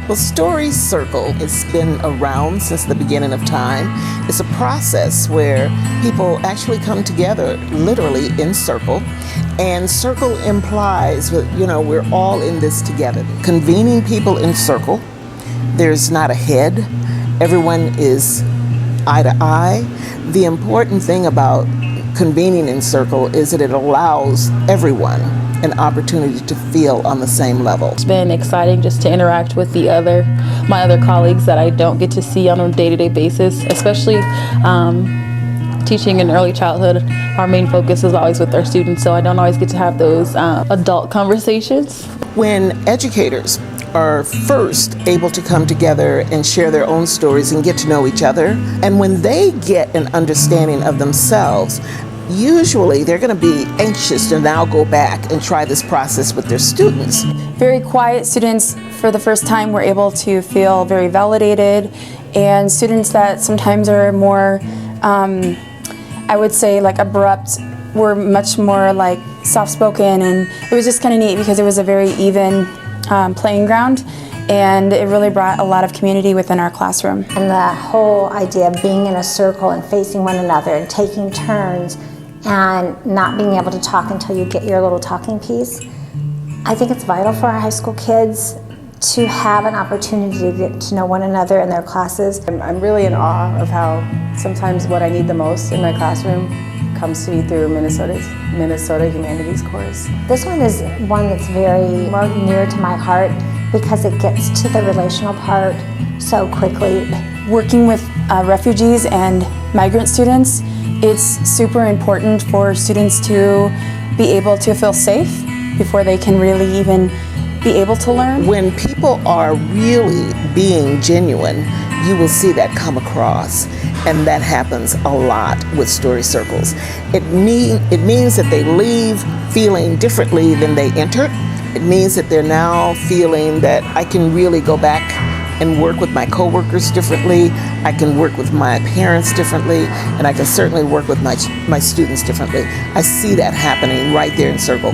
Well, Story Circle has been around since the beginning of time. It's a process where people actually come together literally in circle. And circle implies that, we're all in this together. Convening people in circle, there's not a head. Everyone is eye to eye. The important thing about convening in circle is that it allows everyone an opportunity to feel on the same level. It's been exciting just to interact with my other colleagues that I don't get to see on a day-to-day basis, especially teaching in early childhood. Our main focus is always with our students, so I don't always get to have those adult conversations. When educators are first able to come together and share their own stories and get to know each other, and when they get an understanding of themselves, usually they're going to be anxious to now go back and try this process with their students. Very quiet students for the first time were able to feel very validated, and students that sometimes are more, I would say like abrupt, were much more like soft-spoken, and it was just kind of neat because it was a very even playing ground, and it really brought a lot of community within our classroom. And the whole idea of being in a circle and facing one another and taking turns and not being able to talk until you get your little talking piece, I think it's vital for our high school kids to have an opportunity to get to know one another in their classes. I'm really in awe of how sometimes what I need the most in my classroom comes to me through Minnesota Humanities course. This one is one that's very more near to my heart because it gets to the relational part so quickly. Working with refugees and migrant students, it's super important for students to be able to feel safe before they can really even be able to learn. When people are really being genuine, you will see that come across, and that happens a lot with story circles. It means that they leave feeling differently than they entered. It means that they're now feeling that I can really go back and work with my coworkers differently, I can work with my parents differently, and I can certainly work with my students differently. I see that happening right there in Circle.